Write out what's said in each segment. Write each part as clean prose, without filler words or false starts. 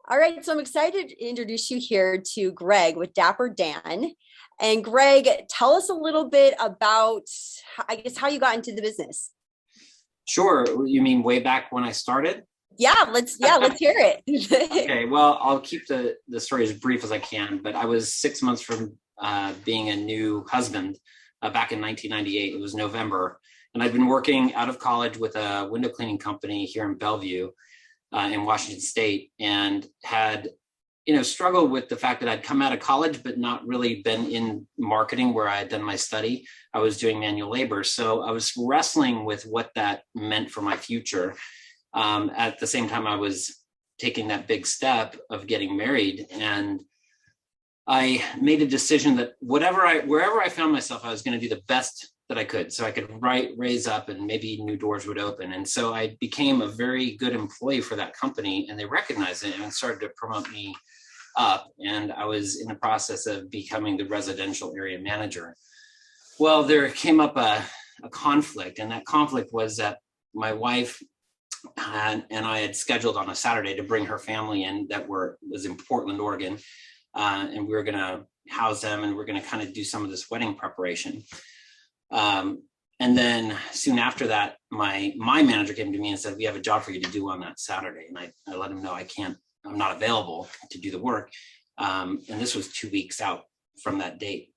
All right, so I'm excited to introduce you here to Greg with DaprDan. And Greg, tell us a little bit about, I guess, how you got into the business. Sure. You mean way back when I started? Yeah, let's hear it. Okay, well, I'll keep the story as brief as I can, but I was 6 months from being a new husband back in 1998. It was November, and I'd been working out of college with a window cleaning company here in Bellevue in Washington State, and had struggled with the fact that I'd come out of college but not really been in marketing where I had done my study. I was doing manual labor, so I was wrestling with what that meant for my future. At the same time, I was taking that big step of getting married, and I made a decision that wherever I found myself, I was going to do the best that I could, so I could raise up, and maybe new doors would open. And so I became a very good employee for that company, and they recognized it and started to promote me up. And I was in the process of becoming the residential area manager. Well, there came up a conflict, and that conflict was that my wife and I had scheduled on a Saturday to bring her family in that was in Portland, Oregon, and we were going to house them, and we're going to kind of do some of this wedding preparation. And then soon after that, my manager came to me and said, "We have a job for you to do on that Saturday." And I let him know I'm not available to do the work. And this was 2 weeks out from that date.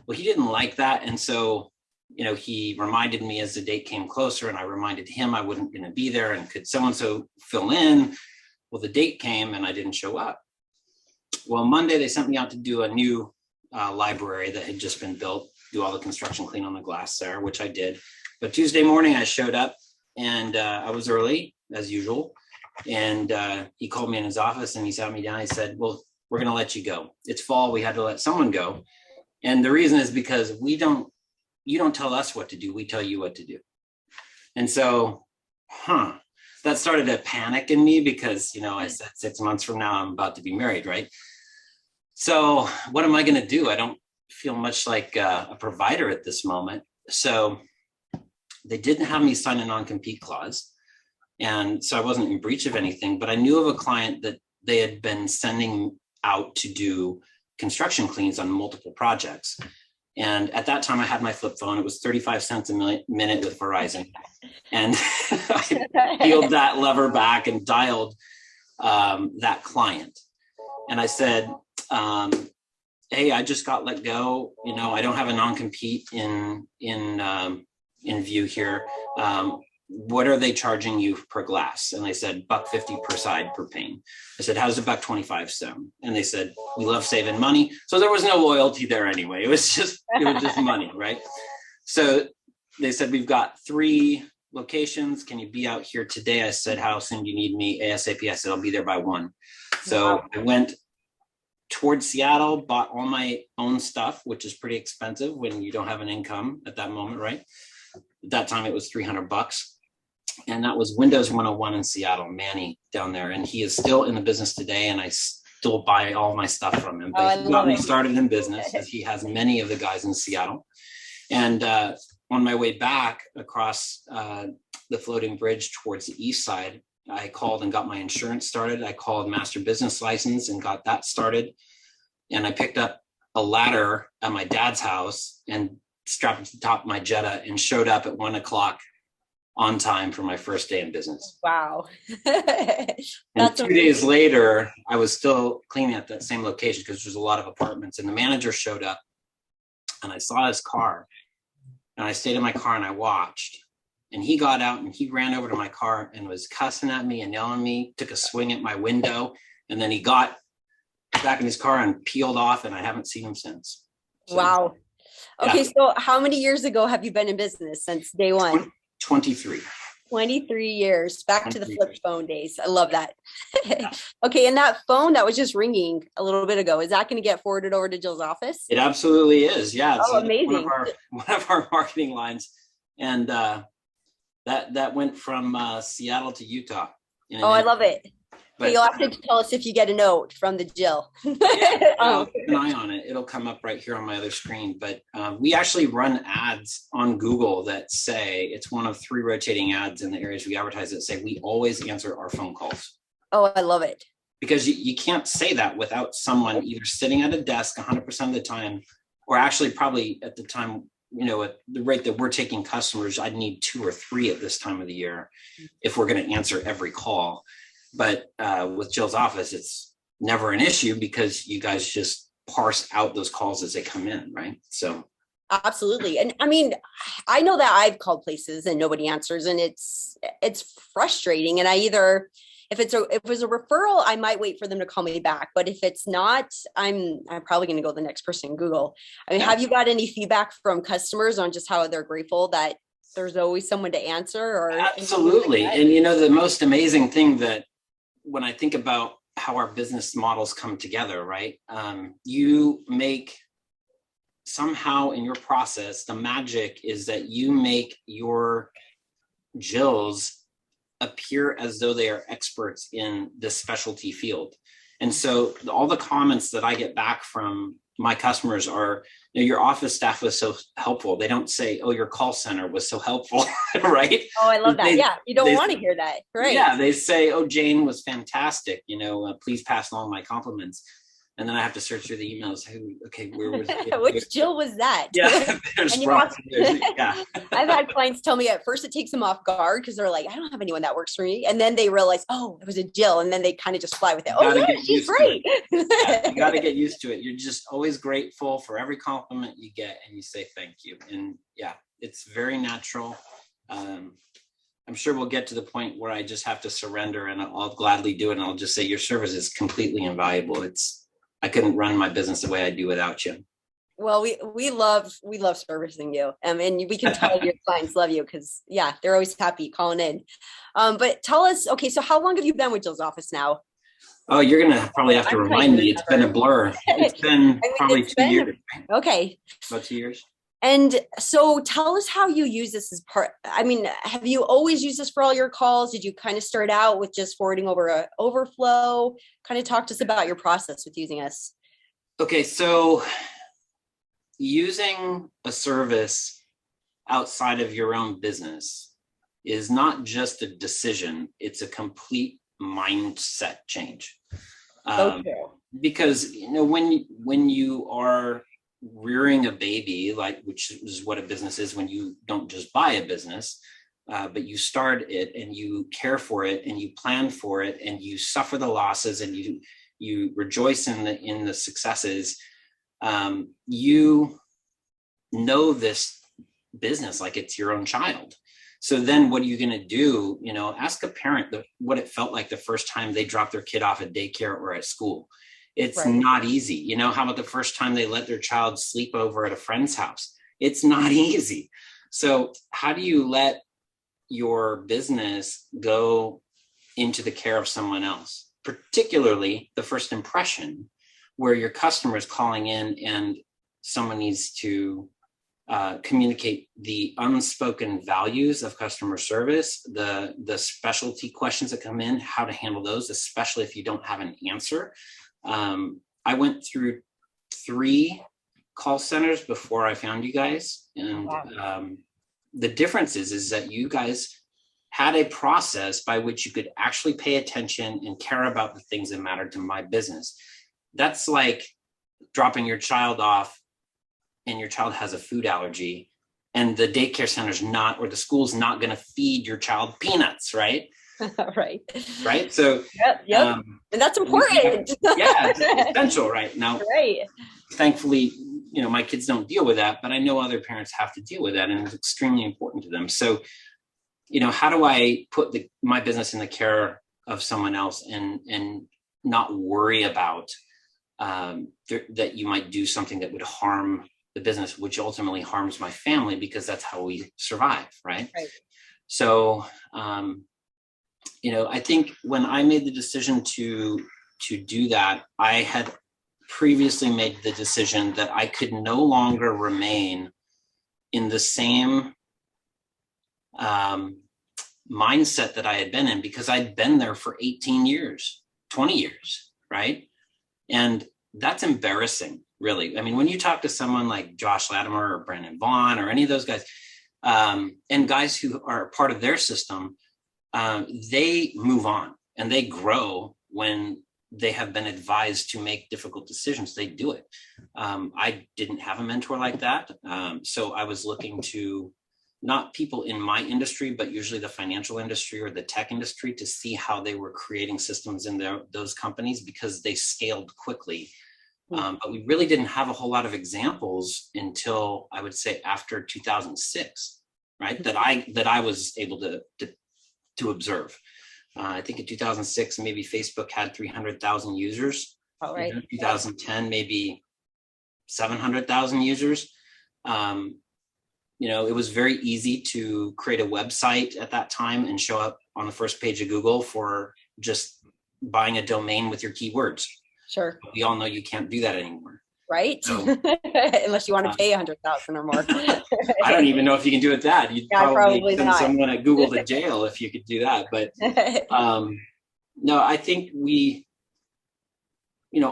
Well, he didn't like that, and so he reminded me as the date came closer, and I reminded him I wasn't going to be there, and could so-and-so fill in? Well, the date came and I didn't show up. Well, Monday they sent me out to do a new library that had just been built, do all the construction, clean on the glass there, which I did. But Tuesday morning I showed up, and I was early as usual. And he called me in his office and he sat me down. He said, "Well, we're going to let you go. It's fall. We had to let someone go. And the reason is because you don't tell us what to do. We tell you what to do." And so, that started a panic in me because, I said 6 months from now, I'm about to be married, right? So what am I going to do? I don't feel much like a provider at this moment. So they didn't have me sign a non-compete clause. And so I wasn't in breach of anything, but I knew of a client that they had been sending out to do construction cleans on multiple projects. And at that time, I had my flip phone. It was 35 cents a minute with Verizon. And I peeled that lever back and dialed that client. And I said, "Hey, I just got let go. I don't have a non-compete in view here. What are they charging you per glass?" And they said, $1.50 per side per pane. I said, "How's $1.25 sound?" And they said, "We love saving money." So there was no loyalty there anyway. It was just money, right? So they said, "We've got 3 locations. Can you be out here today?" I said, "How soon do you need me?" ASAP. I said, "I'll be there by 1. So I went towards Seattle, bought all my own stuff, which is pretty expensive when you don't have an income at that moment, right? At that time, it was $300. And that was Windows 101 in Seattle, Manny down there. And he is still in the business today, and I still buy all my stuff from him. But he got me started in business, as he has many of the guys in Seattle. And on my way back across the floating bridge towards the east side, I called and got my insurance started. I called master business license and got that started. And I picked up a ladder at my dad's house and strapped it to the top of my Jetta and showed up at 1:00 on time for my first day in business. Wow. And 2 days later, I was still cleaning at that same location because there's a lot of apartments, and the manager showed up, and I saw his car, and I stayed in my car and I watched, and he got out and he ran over to my car and was cussing at me and yelling at me, took a swing at my window, and then he got back in his car and peeled off, and I haven't seen him since. So, wow. Okay, yeah. so how many years ago have you been in business since day one? 23. 23 years, back to the 23 flip years. phone days. I love that. Yeah. Okay, and that phone that was just ringing a little bit ago, is that going to get forwarded over to Jill's office? It absolutely is. Yeah. It's amazing. One of our marketing lines. And that went from Seattle to Utah. I love it. But you'll have to tell us if you get a note from the Jill. Yeah, I'll keep an eye on it. It'll come up right here on my other screen. But we actually run ads on Google that say, it's one of 3 rotating ads in the areas we advertise that say, we always answer our phone calls. Oh, I love it. because you can't say that without someone either sitting at a desk 100% of the time, or actually probably at the time, at the rate that we're taking customers, I'd need 2 or 3 at this time of the year if we're going to answer every call. But with Jill's office, it's never an issue because you guys just parse out those calls as they come in, right? So absolutely. And I mean, I know that I've called places and nobody answers, and it's frustrating. And if it's a referral, I might wait for them to call me back. But if it's not, I'm probably going to go the next person in Google. I mean, have you got any feedback from customers on just how they're grateful that there's always someone to answer? Or absolutely. Like, and the most amazing thing that when I think about how our business models come together, right? You make somehow in your process, the magic is that you make your Jills appear as though they are experts in this specialty field. And so all the comments that I get back from my customers are, your office staff was so helpful. They don't say, oh, your call center was so helpful, right? Oh, I love that. Yeah, you don't want to hear that, right? Yeah, they say, oh, Jane was fantastic. Please pass along my compliments. And then I have to search through the emails. Where was it? Which Jill was that? Yeah, yeah. I've had clients tell me at first it takes them off guard because they're like, I don't have anyone that works for me. And then they realize, oh, it was a Jill. And then they kind of just fly with it. Oh, yeah, she's great. Yeah, you got to get used to it. You're just always grateful for every compliment you get, and you say thank you. And yeah, it's very natural. I'm sure we'll get to the point where I just have to surrender, and I'll gladly do it. And I'll just say your service is completely invaluable. I couldn't run my business the way I do without you. Well, we love servicing you. And we can tell your clients love you because, yeah, they're always happy calling in. But tell us, okay, so how long have you been with Jill's office now? Oh, you're going to probably have to remind me. It's been a blur. It's been probably 2 years. Okay. About 2 years. And so tell us how you use this as part. I mean, have you always used this for all your calls? Did you kind of start out with just forwarding over an overflow? Kind of talk to us about your process with using us. Okay, so using a service outside of your own business is not just a decision, it's a complete mindset change. Okay. Because when you are rearing a baby, which is what a business is, when you don't just buy a business, but you start it and you care for it and you plan for it and you suffer the losses and you rejoice in the successes. You know this business like it's your own child. So then what are you going to do? Ask a parent what it felt like the first time they dropped their kid off at daycare or at school. It's right. Not easy. How about the first time they let their child sleep over at a friend's house? It's not easy. So how do you let your business go into the care of someone else, particularly the first impression, where your customer is calling in and someone needs to communicate the unspoken values of customer service, the specialty questions that come in, how to handle those, especially if you don't have an answer. I went through 3 call centers before I found you guys. And the difference is that you guys had a process by which you could actually pay attention and care about the things that matter to my business. That's like dropping your child off and your child has a food allergy and the daycare center's not, or the school's not going to feed your child peanuts, right? Right. So, yep. And that's important. It's essential right now. Right. Thankfully, my kids don't deal with that, but I know other parents have to deal with that, and it's extremely important to them. So, how do I put my business in the care of someone else and not worry about that you might do something that would harm the business, which ultimately harms my family, because that's how we survive, right? So, I think when I made the decision to do that, I had previously made the decision that I could no longer remain in the same mindset that I had been in, because I'd been there for 18 years, 20 years, right? And that's embarrassing, really. I mean, when you talk to someone like Josh Latimer or Brandon Vaughn or any of those guys, and guys who are part of their system, they move on and they grow when they have been advised to make difficult decisions, they do it. I didn't have a mentor like that. So I was looking to not people in my industry, but usually the financial industry or the tech industry, to see how they were creating systems in those companies, because they scaled quickly. But we really didn't have a whole lot of examples until, I would say, after 2006, right? That I was able to observe. I think in 2006, maybe Facebook had 300,000 users. Oh, right. In 2010, maybe 700,000 users. It was very easy to create a website at that time and show up on the first page of Google for just buying a domain with your keywords. Sure. But we all know you can't do that anymore. Right. So, unless you want to pay 100,000 or more. I don't even know if you can do it that. You'd probably send not. someone at Google to jail if you could do that. But no, I think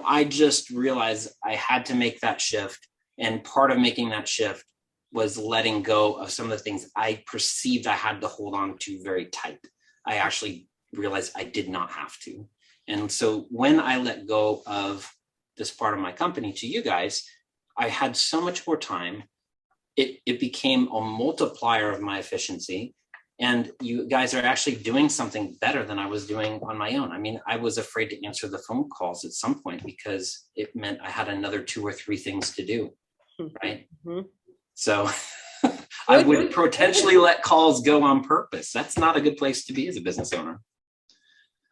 I just realized I had to make that shift. And part of making that shift was letting go of some of the things I perceived I had to hold on to very tight. I actually realized I did not have to. And so when I let go of this part of my company to you guys, I had so much more time. It became a multiplier of my efficiency. And you guys are actually doing something better than I was doing on my own. I mean, I was afraid to answer the phone calls at some point because it meant I had another 2 or 3 things to do, right? Mm-hmm. So I would potentially let calls go on purpose. That's not a good place to be as a business owner.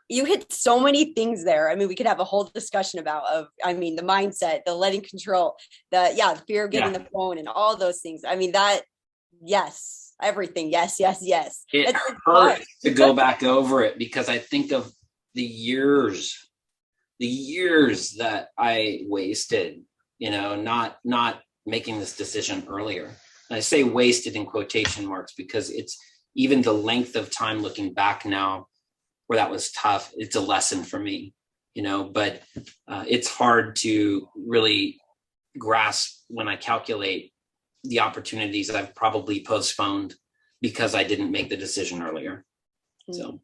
You hit so many things there. I mean, we could have a whole discussion about the mindset, the letting control, the fear of getting the phone and all those things. I mean, yes, everything. Yes. It hurts to go back over it, because I think of the years that I wasted, not making this decision earlier. And I say wasted in quotation marks because it's even the length of time looking back now where that was tough. It's a lesson for me, but it's hard to really grasp when I calculate the opportunities I've probably postponed because I didn't make the decision earlier. So.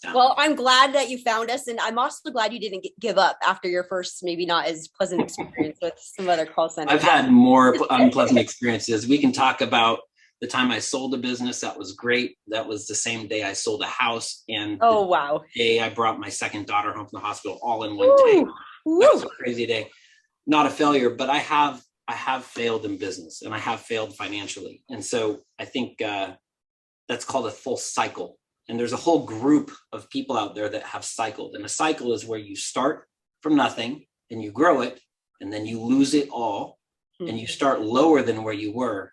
Yeah. Well, I'm glad that you found us, and I'm also glad you didn't give up after your first, maybe not as pleasant experience with some other call centers. I've had more unpleasant experiences. We can talk about the time I sold a business. That was great. That was the same day I sold a house, and wow, day I brought my second daughter home from the hospital, all in one day. That was a crazy day. Not a failure, but I have failed in business, and I have failed financially, and so I think that's called a full cycle. And there's a whole group of people out there that have cycled. And a cycle is where you start from nothing and you grow it, and then you lose it all, and you start lower than where you were,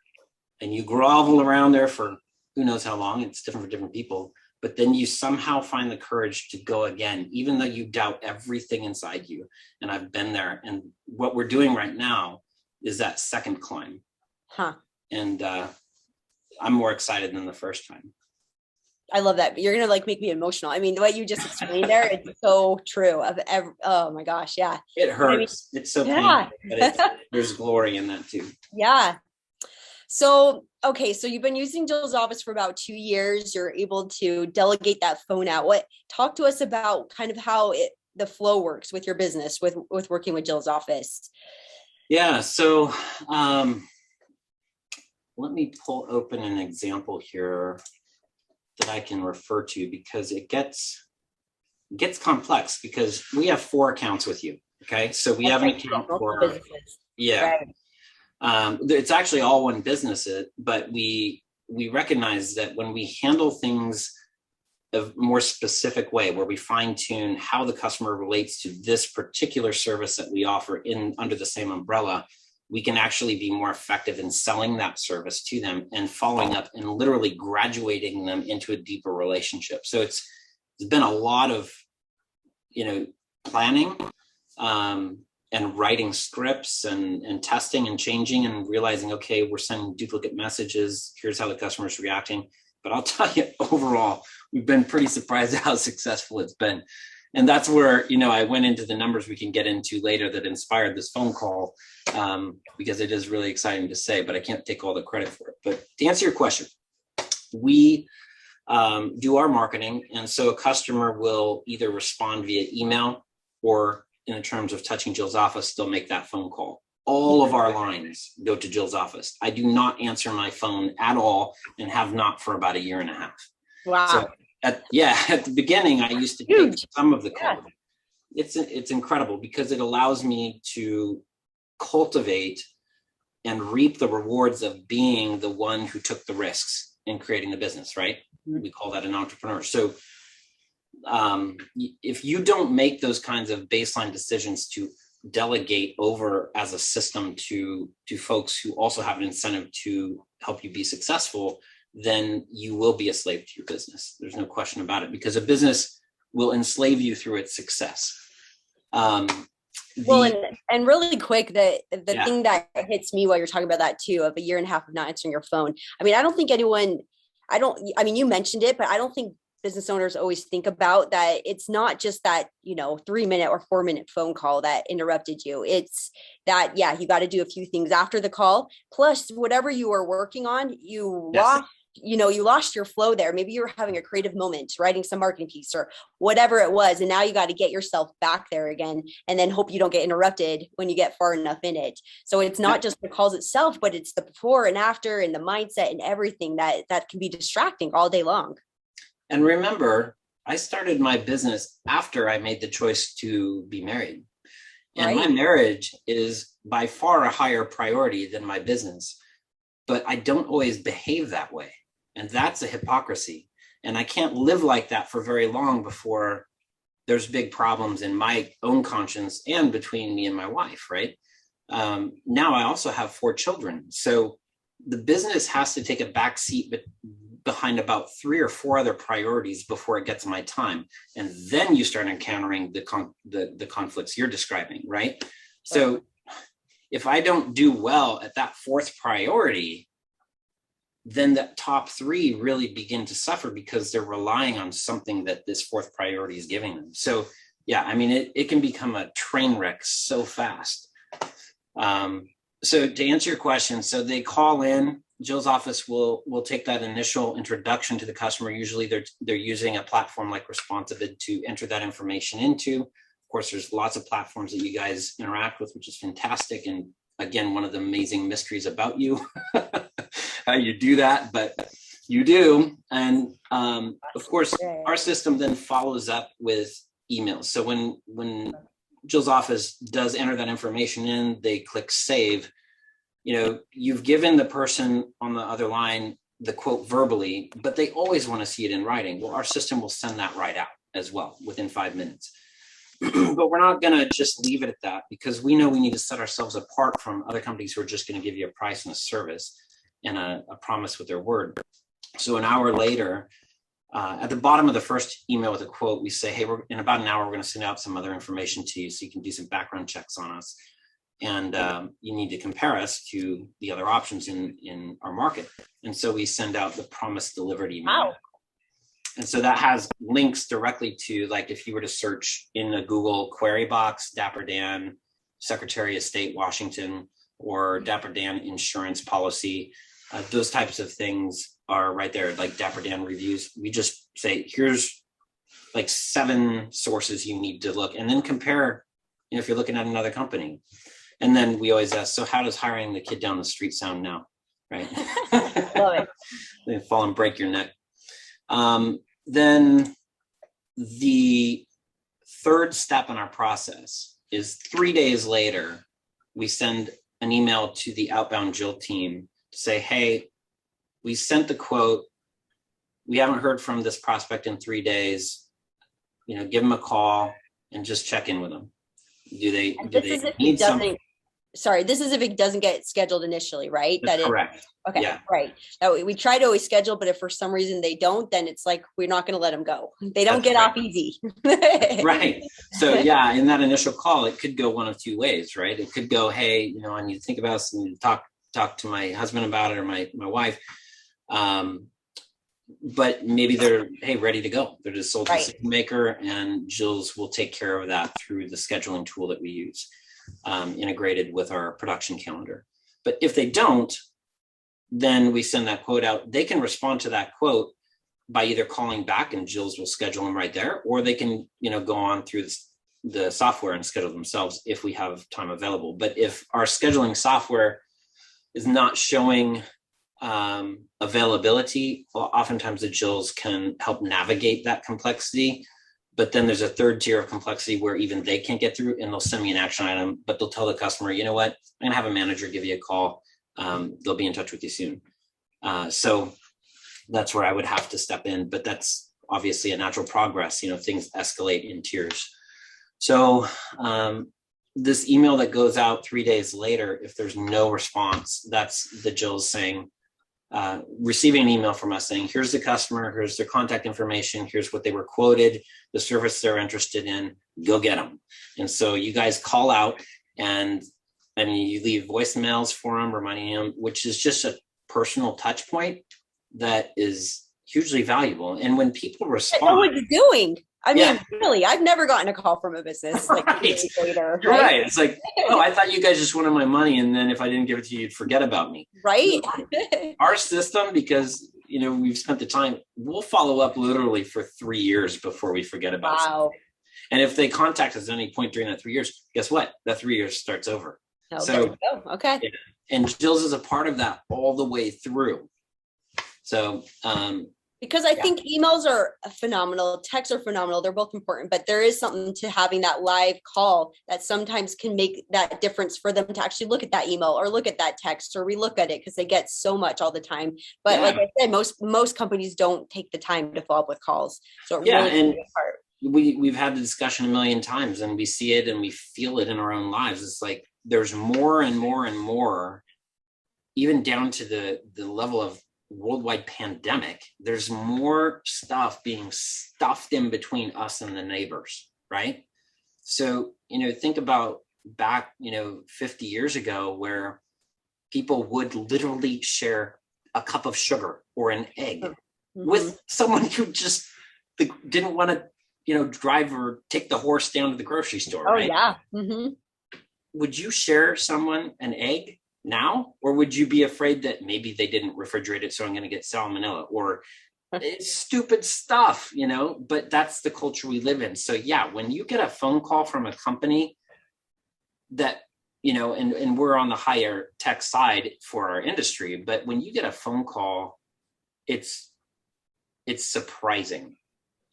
and you grovel around there for who knows how long. It's different for different people. But then you somehow find the courage to go again, even though you doubt everything inside you. And I've been there. And what we're doing right now is that second climb. And I'm more excited than the first time. I love that. You're going to make me emotional. I mean, the way you just explained there, it's so true. Oh my gosh. Yeah. It hurts. It's so painful, but there's glory in that too. Yeah. So, okay. So you've been using Jill's office for about 2 years. You're able to delegate that phone out. Talk to us about kind of how the flow works with your business, with working with Jill's office. Yeah. So, let me pull open an example here that I can refer to, because it gets complex, because we have 4 accounts with you. Okay. So we have an account for businesses. Yeah. Right. It's actually all one business, but we recognize that when we handle things a more specific way, where we fine tune how the customer relates to this particular service that we offer under the same umbrella, we can actually be more effective in selling that service to them and following up and literally graduating them into a deeper relationship. So it's been a lot of, planning and writing scripts and testing and changing and realizing, okay, we're sending duplicate messages. Here's how the customer's reacting. But I'll tell you, overall, we've been pretty surprised at how successful it's been. And that's where, I went into the numbers we can get into later that inspired this phone call, because it is really exciting to say, but I can't take all the credit for it. But to answer your question, we do our marketing. And so a customer will either respond via email, or in the terms of touching Jill's office, they'll make that phone call. All of our lines go to Jill's office. I do not answer my phone at all, and have not for about 1.5 years. Wow. So at the beginning, I used to take some of the calls. It's incredible because it allows me to cultivate and reap the rewards of being the one who took the risks in creating the business, right? We call that an entrepreneur. So if you don't make those kinds of baseline decisions to delegate over as a system to folks who also have an incentive to help you be successful, then you will be a slave to your business. There's no question about it, because a business will enslave you through its success. Well, and really quick, the thing that hits me while you're talking about that too, of 1.5 years of not answering your phone. I mean, I don't think you mentioned it, but I don't think business owners always think about that. It's not just that, 3-minute or 4-minute phone call that interrupted you. It's that, you got to do a few things after the call. Plus, whatever you were working on, you lost your flow there. Maybe you were having a creative moment, writing some marketing piece or whatever it was. And now you got to get yourself back there again, and then hope you don't get interrupted when you get far enough in it. So it's not just the calls itself, but it's the before and after and the mindset and everything that can be distracting all day long. And remember, I started my business after I made the choice to be married. And my marriage is by far a higher priority than my business. But I don't always behave that way. And that's a hypocrisy. And I can't live like that for very long before there's big problems in my own conscience and between me and my wife, right? Now I also have 4 children. So the business has to take a back seat behind about 3 or 4 other priorities before it gets my time. And then you start encountering the conflicts you're describing, right? So if I don't do well at that 4th priority, then the top 3 really begin to suffer because they're relying on something that this 4th priority is giving them. So it can become a train wreck so fast. So to answer your question, so they call in, Jill's office will take that initial introduction to the customer. Usually they're using a platform like Responsive to enter that information into. Of course, there's lots of platforms that you guys interact with, which is fantastic. And again, one of the amazing mysteries about you, how you do that, but you do. And of course, our system then follows up with emails. So when Jill's office does enter that information in, they click save. You've given the person on the other line the quote verbally, but they always want to see it in writing. Well, our system will send that right out as well within 5 minutes. But we're not going to just leave it at that, because we know we need to set ourselves apart from other companies who are just going to give you a price and a service and a promise with their word. So an hour later, at the bottom of the first email with a quote, we say, hey, in about an hour, we're going to send out some other information to you so you can do some background checks on us. And you need to compare us to the other options in our market. And so we send out the promise delivered email. Wow. And so that has links directly to, like, if you were to search in a Google query box, DaprDan, Secretary of State, Washington, or DaprDan insurance policy, those types of things are right there, like DaprDan reviews. We just say, here's like 7 sources you need to look, and then compare, if you're looking at another company. And then we always ask, so how does hiring the kid down the street sound now? Right? Love it. They fall and break your neck. Then the third step in our process is 3 days later, we send an email to the outbound Jill team to say, hey, we sent the quote. We haven't heard from this prospect in 3 days. Give them a call and just check in with them. Do they need something? Sorry, this is if it doesn't get scheduled initially, right? That's correct. Okay, yeah. Right. We try to always schedule, but if for some reason they don't, then it's like, we're not going to let them go. They don't get off easy. Right. So in that initial call, it could go one of 2 ways, right? It could go, hey, I need to think about this, and talk to my husband about it, or my wife. But maybe they're, hey, ready to go. They're just sole decision maker, and Jill's will take care of that through the scheduling tool that we use, integrated with our production calendar. But if they don't, then we send that quote out. They can respond to that quote by either calling back and Jill's will schedule them right there, or they can, go on through the software and schedule themselves if we have time available. But if our scheduling software is not showing availability, well, oftentimes the Jills can help navigate that complexity. But then there's a third tier of complexity where even they can't get through, and they'll send me an action item, but they'll tell the customer, you know what, I'm gonna have a manager give you a call. They'll be in touch with you soon. So that's where I would have to step in, but that's obviously a natural progress. Things escalate in tiers. So this email that goes out 3 days later, if there's no response, that's the Jills saying, receiving an email from us saying, here's the customer, here's their contact information, here's what they were quoted, the service they're interested in, go get them. And so you guys call out and you leave voicemails for them, reminding them, which is just a personal touch point that is hugely valuable. And when people respond, I know what you're doing. I mean, really, I've never gotten a call from a business like days later. Right. It's like, oh, I thought you guys just wanted my money, and then if I didn't give it to you, you'd forget about me. Right. Our system, because we've spent the time, we'll follow up literally for 3 years before we forget about something. And if they contact us at any point during that 3 years, guess what? That 3 years starts over. So okay. Yeah. And Jill's is a part of that all the way through. So because I think emails are phenomenal, texts are phenomenal. They're both important, but there is something to having that live call that sometimes can make that difference for them to actually look at that email or look at that text or relook at it, because they get so much all the time. But like I said, most companies don't take the time to follow up with calls. So it really and we've had the discussion a million times, and we see it and we feel it in our own lives. It's like there's more and more and more, even down to the level of worldwide pandemic. There's more stuff being stuffed in between us and the neighbors, right? So, think about back, 50 years ago, where people would literally share a cup of sugar or an egg with someone who just didn't want to, drive or take the horse down to the grocery store, right? Yeah. Mm-hmm. Would you share someone an egg now, or would you be afraid that maybe they didn't refrigerate it, so I'm going to get salmonella, or it's stupid stuff, but that's the culture we live in. So yeah, when you get a phone call from a company that, and we're on the higher tech side for our industry, but when you get a phone call, it's surprising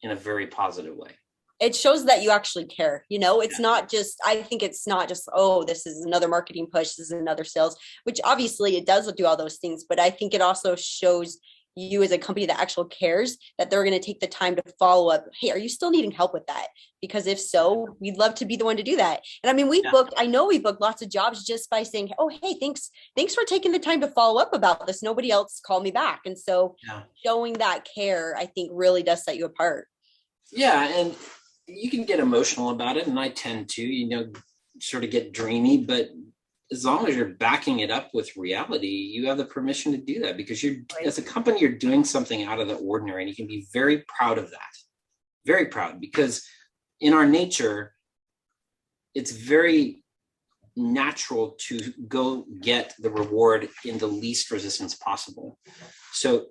in a very positive way. It shows that you actually care. It's not just, I think it's not just, oh, this is another marketing push, this is another sales, which obviously it does do all those things. But I think it also shows you as a company that actually cares, that they're going to take the time to follow up. Hey, are you still needing help with that? Because if so, we'd love to be the one to do that. And I mean, we booked lots of jobs just by saying, oh, hey, thanks for taking the time to follow up about this. Nobody else called me back. And so showing that care, I think really does set you apart. Yeah. And you can get emotional about it, and I tend to, sort of get dreamy, but as long as you're backing it up with reality, you have the permission to do that, because as a company, you're doing something out of the ordinary, and you can be very proud of that. Very proud, because in our nature, it's very natural to go get the reward in the least resistance possible. So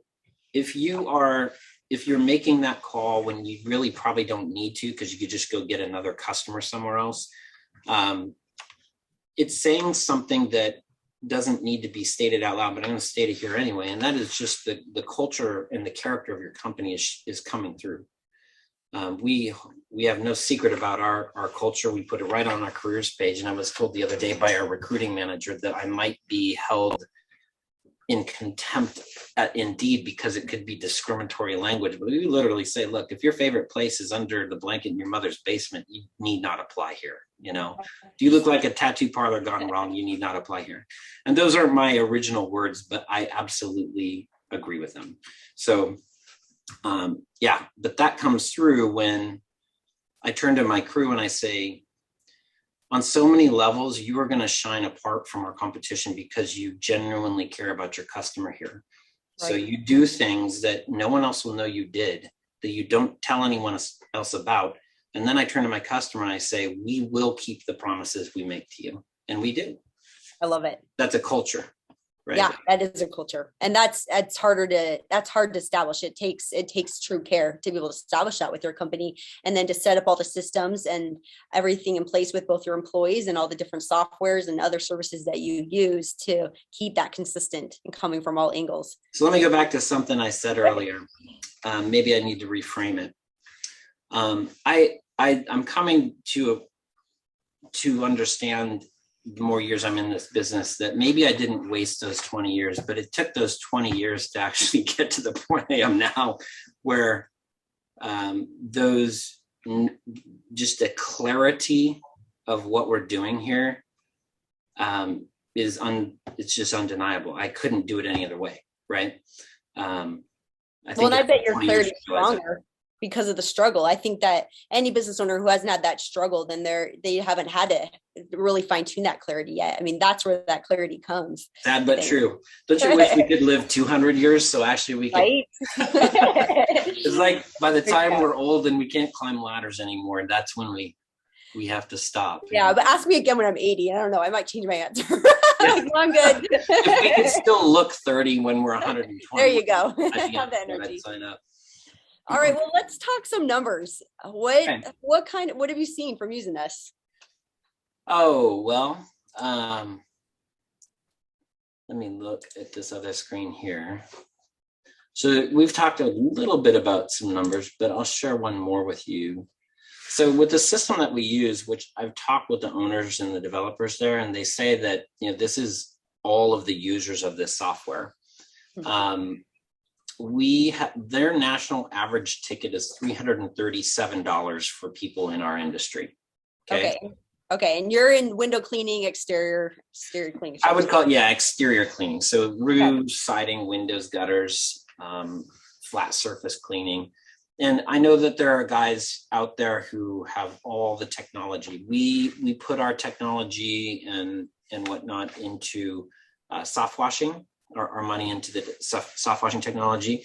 if you're making that call when you really probably don't need to, because you could just go get another customer somewhere else, it's saying something that doesn't need to be stated out loud, but I'm going to state it here anyway. And that is just the culture and the character of your company is coming through. We have no secret about our culture. We put it right on our careers page. And I was told the other day by our recruiting manager that I might be held in contempt at Indeed because it could be discriminatory language. But we literally say, look, if your favorite place is under the blanket in your mother's basement, you need not apply here. Do you look like a tattoo parlor gone wrong? You need not apply here. And those aren't my original words, but I absolutely agree with them. So but that comes through when I turn to my crew and I say, on so many levels, you are going to shine apart from our competition because you genuinely care about your customer here. Right. So you do things that no one else will know you did, that you don't tell anyone else about. And then I turn to my customer and I say, we will keep the promises we make to you. And we do. I love it. That's a culture. right? Yeah, that is a culture. And that's hard to establish. It takes true care to be able to establish that with your company, and then to set up all the systems and everything in place with both your employees and all the different softwares and other services that you use to keep that consistent and coming from all angles. So let me go back to something I said earlier. Maybe I need to reframe it. I'm coming to understand the more years I'm in this business that maybe I didn't waste those 20 years, but it took those 20 years to actually get to the point I am now, where just the clarity of what we're doing here it's just undeniable. I couldn't do it any other way, right? I bet your clarity is stronger because of the struggle. I think that any business owner who hasn't had that struggle, then they haven't had to really fine tune that clarity yet. I mean, that's where that clarity comes. Sad but true. Don't you wish we could live 200 years so actually we could? Right? It's like by the time we're old and we can't climb ladders anymore, that's when we have to stop. Yeah, but ask me again when I'm 80. I don't know. I might change my answer. I'm good. If we could still look 30 when we're 120. There you go. Have the energy. I'd sign up. All right, well, let's talk some numbers. What have you seen from using this? Oh, well, let me look at this other screen here. So we've talked a little bit about some numbers, but I'll share one more with you. So with the system that we use, which I've talked with the owners and the developers there, and they say that, this is all of the users of this software. Their national average ticket is $337 for people in our industry. Okay. And you're in window cleaning, exterior cleaning. I would call it, exterior cleaning. So roofs, siding, windows, gutters, flat surface cleaning. And I know that there are guys out there who have all the technology. We put our technology and whatnot into soft washing, our money into the soft washing technology.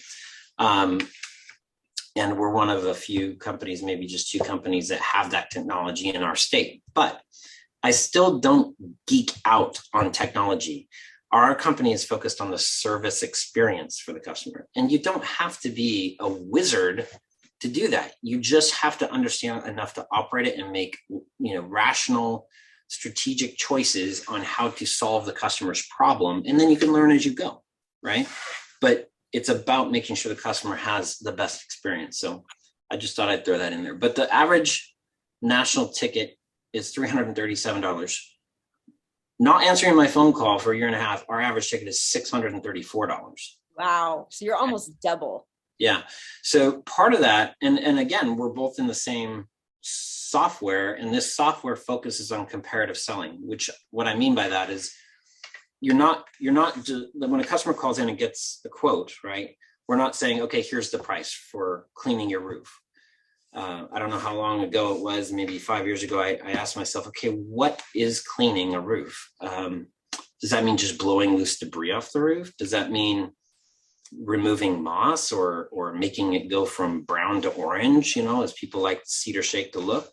And we're one of a few companies, maybe just 2 companies that have that technology in our state. But I still don't geek out on technology. Our company is focused on the service experience for the customer. And you don't have to be a wizard to do that. You just have to understand enough to operate it and make, rational, strategic choices on how to solve the customer's problem. And then you can learn as you go, right? But it's about making sure the customer has the best experience. So I just thought I'd throw that in there. But the average national ticket is $337. Not answering my phone call for a year and a half, our average ticket is $634. Wow. So you're almost double. Yeah. So part of that, and again, we're both in the same software, and this software focuses on comparative selling, which what I mean by that is you're not when a customer calls in and gets the quote, right? We're not saying, okay, here's the price for cleaning your roof. I don't know how long ago it was, maybe 5 years ago, I asked myself, okay, what is cleaning a roof? Does that mean just blowing loose debris off the roof? Does that mean removing moss or making it go from brown to orange, as people like cedar shake to look?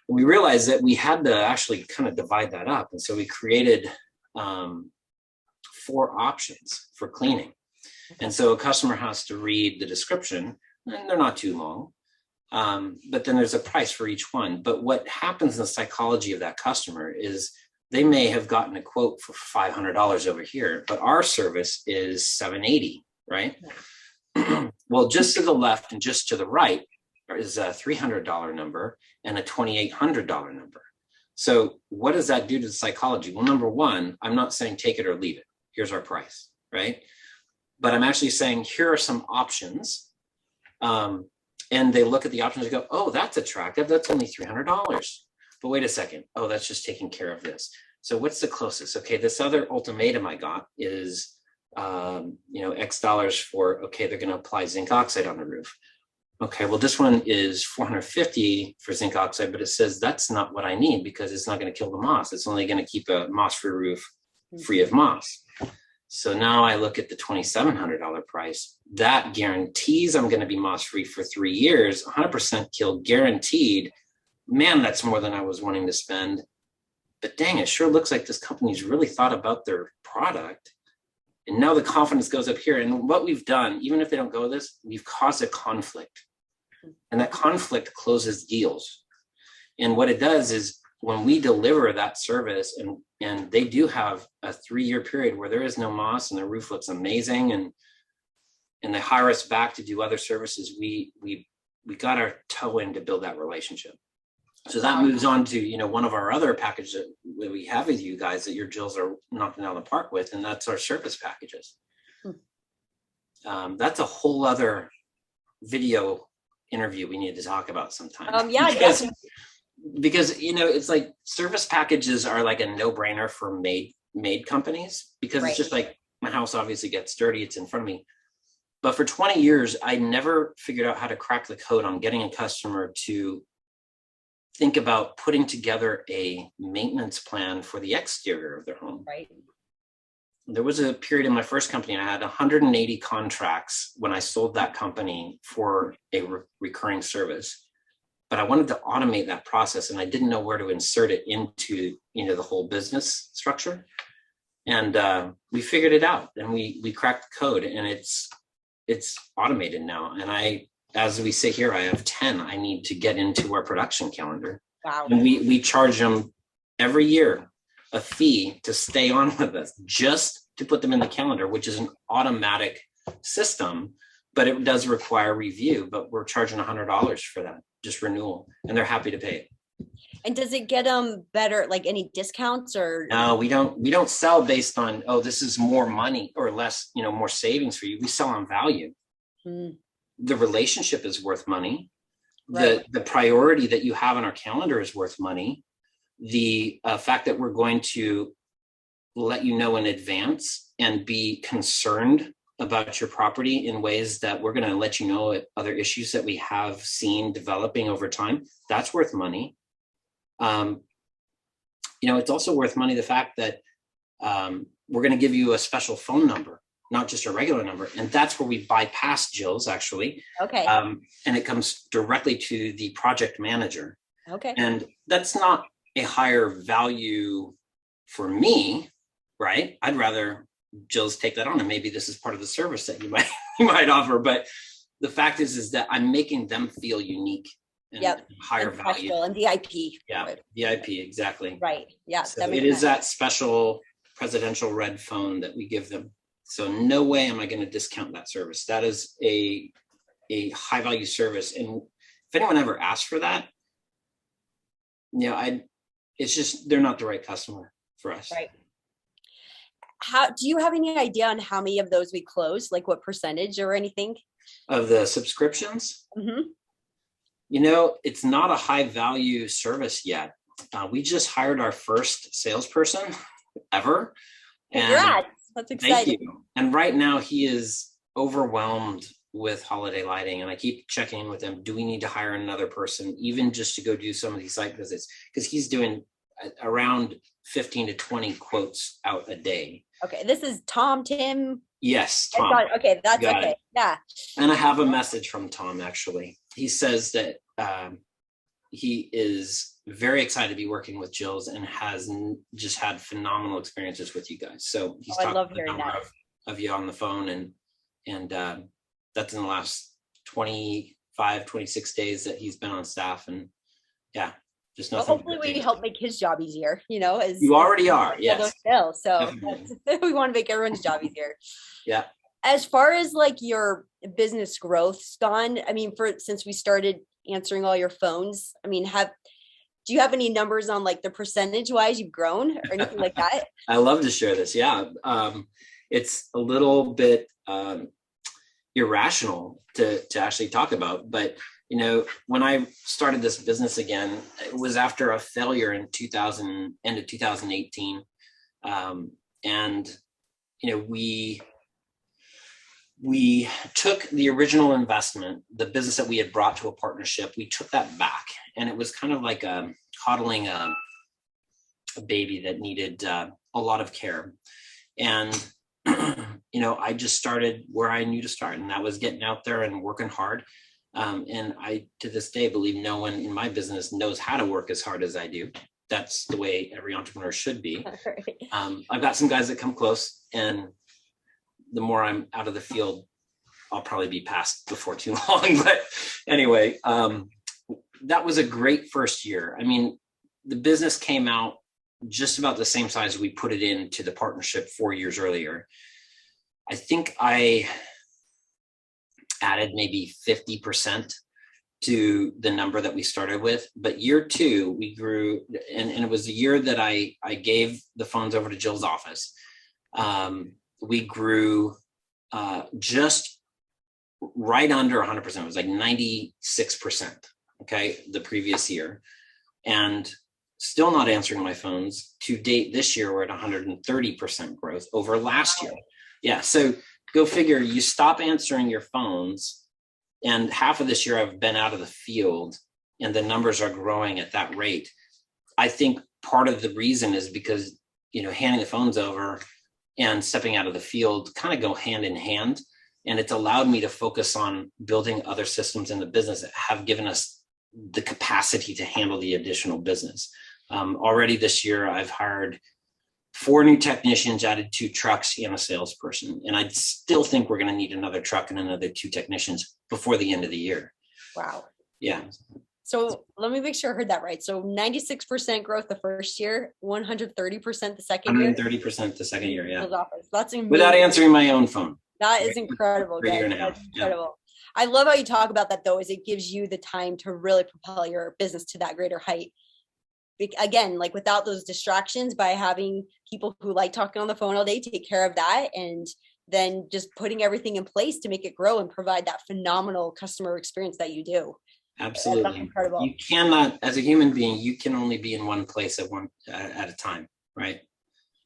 We realized that we had to actually kind of divide that up. And so we created 4 options for cleaning. And so a customer has to read the description, and they're not too long. But then there's a price for each one. But what happens in the psychology of that customer is they may have gotten a quote for $500 over here, but our service is $780, right? Well, just to the left and just to the right is a $300 number and a $2,800 number. So what does that do to the psychology? Well, number one, I'm not saying take it or leave it. Here's our price, right? But I'm actually saying here are some options. And they look at the options and go, oh, that's attractive. That's only $300. But wait a second. Oh, that's just taking care of this. So what's the closest? Okay, this other ultimatum I got is, X dollars for, okay, they're going to apply zinc oxide on the roof. Okay, well, this one is $450 for zinc oxide, but it says that's not what I need because it's not going to kill the moss. It's only going to keep a moss-free roof free of moss. So now I look at the $2,700 price. That guarantees I'm going to be moss-free for 3 years, 100% kill guaranteed. Man, that's more than I was wanting to spend. But dang, it sure looks like this company's really thought about their product. And now the confidence goes up here. And what we've done, even if they don't go with this, we've caused a conflict. And that conflict closes deals. And what it does is when we deliver that service, and they do have a 3-year period where there is no moss and the roof looks amazing, and they hire us back to do other services, we got our toe in to build that relationship. So that moves on to, one of our other packages that we have with you guys that your Jills are knocking out of the park with, and that's our service packages. That's a whole other video interview we need to talk about sometime. Yeah, because it's like service packages are like a no-brainer for made companies, because It's just like, my house obviously gets dirty, it's in front of me. But for 20 years, I never figured out how to crack the code on getting a customer to think about putting together a maintenance plan for the exterior of their home. Right. There was a period in my first company, I had 180 contracts when I sold that company for a recurring service. But I wanted to automate that process, and I didn't know where to insert it into, the whole business structure. And we figured it out, and we cracked the code, and it's automated now. And as we sit here, I have 10 I need to get into our production calendar. Wow. And we charge them every year a fee to stay on with us, just to put them in the calendar, which is an automatic system, but it does require review. But we're charging $100 for that, just renewal, and they're happy to pay it. And does it get them better, like any discounts or? No, we don't sell based on, this is more money or less, more savings for you. We sell on value. The relationship is worth money. Right. The priority that you have on our calendar is worth money. The fact that we're going to let you know in advance and be concerned about your property in ways that we're going to let you know other issues that we have seen developing over time, that's worth money. It's also worth money, the fact that we're going to give you a special phone number, not just a regular number. And that's where we bypass Jill's, actually. Okay. And it comes directly to the project manager. Okay. And that's not a higher value for me, right? I'd rather Jill's take that on, and maybe this is part of the service that you might offer. But the fact is that I'm making them feel unique and higher value and VIP. Yeah, VIP, exactly. Right. Yeah. So it is that special presidential red phone that we give them. So no way am I going to discount that service. That is a high value service. And if anyone ever asks for that, it's just, they're not the right customer for us. Right. Do you have any idea on how many of those we closed? Like what percentage or anything? Of the subscriptions? Mm-hmm. It's not a high value service yet. We just hired our first salesperson ever. Congrats. That's exciting. Thank you. And right now he is overwhelmed with holiday lighting. And I keep checking in with him. Do we need to hire another person, even just to go do some of these site visits? Because he's doing around 15 to 20 quotes out a day. Okay. This is Tim. Yes, Tom. Okay. That's okay. Yeah. And I have a message from Tom, actually. He says that he is very excited to be working with Jill's and has just had phenomenal experiences with you guys. So he's talked to a number of you on the phone, and that's in the last 25, 26 days that he's been on staff. And yeah, just nothing. Hopefully we help make his job easier, as you already are. Yes. So we want to make everyone's job easier. Yeah. As far as like your business growth, Don, since we started answering all your phones, do you have any numbers on like the percentage wise you've grown or anything like that? I love to share this. Yeah. It's a little bit irrational to actually talk about, but when I started this business again, it was after a failure in end of 2018. And we took the original investment, the business that we had brought to a partnership, we took that back, and it was kind of like coddling a baby that needed a lot of care. And, I just started where I knew to start, and that was getting out there and working hard. And I, to this day, believe no one in my business knows how to work as hard as I do. that's the way every entrepreneur should be. I've got some guys that come close, and the more I'm out of the field, I'll probably be passed before too long. But anyway, that was a great first year. I mean, the business came out just about the same size we put it into the partnership 4 years earlier. I think I added maybe 50% to the number that we started with. But year two, we grew, and it was the year that I gave the phones over to Jill's office. We grew just right under 100%. It was like 96%, okay, the previous year. And still not answering my phones. To date this year, we're at 130% growth over last year. Yeah, so go figure, you stop answering your phones, and half of this year I've been out of the field, and the numbers are growing at that rate. I think part of the reason is because, handing the phones over and stepping out of the field kind of go hand in hand. And it's allowed me to focus on building other systems in the business that have given us the capacity to handle the additional business. Already this year, I've hired 4 new technicians, added 2 trucks and a salesperson. And I still think we're going to need another truck and another 2 technicians before the end of the year. Wow. Yeah. So let me make sure I heard that right. So 96% growth the first year, 130% the second year. 130% the second year, yeah. That's amazing. Without answering my own phone. That is incredible. For a year and a half. That's incredible. Yeah. I love how you talk about that, though, is it gives you the time to really propel your business to that greater height. Again, like without those distractions, by having people who like talking on the phone all day take care of that, and then just putting everything in place to make it grow and provide that phenomenal customer experience that you do. Absolutely. That's incredible. You cannot, as a human being, you can only be in one place at a time, right?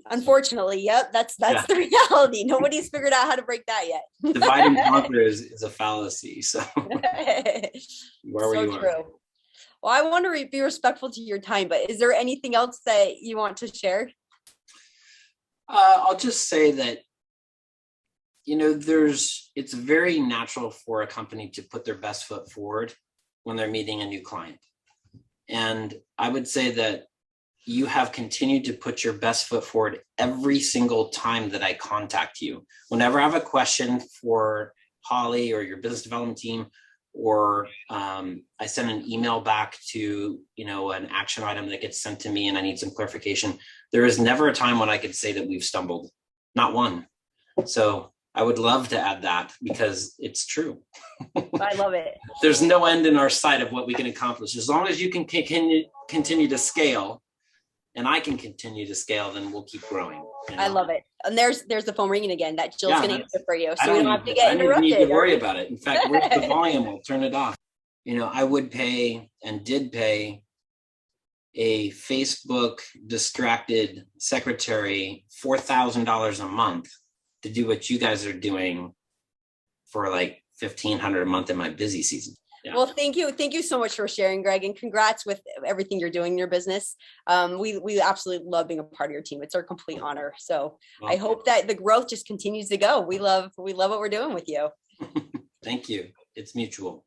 Unfortunately, yep, that's the reality. Nobody's figured out how to break that yet. Divide and conquer is a fallacy. So where you true. Are. Well, I want to be respectful to your time, but is there anything else that you want to share? I'll just say that, it's very natural for a company to put their best foot forward when they're meeting a new client. And I would say that you have continued to put your best foot forward every single time that I contact you. Whenever I have a question for Holly or your business development team, or I send an email back to, an action item that gets sent to me and I need some clarification, there is never a time when I could say that we've stumbled. Not one. So I would love to add that because it's true. I love it. There's no end in our sight of what we can accomplish. As long as you can continue to scale, and I can continue to scale, then we'll keep growing. I love it. And there's the phone ringing again. That Jill's going to answer for you. So you don't have to get interrupted. I don't need to worry about it. In fact, where's the volume? We'll turn it off. I would pay and did pay a Facebook distracted secretary $4,000 a month to do what you guys are doing for like $1,500 a month in my busy season. Yeah. Well, thank you. Thank you so much for sharing, Greg, and congrats with everything you're doing in your business. We absolutely love being a part of your team. It's our complete honor. So I hope that the growth just continues to go. We love what we're doing with you. Thank you. It's mutual.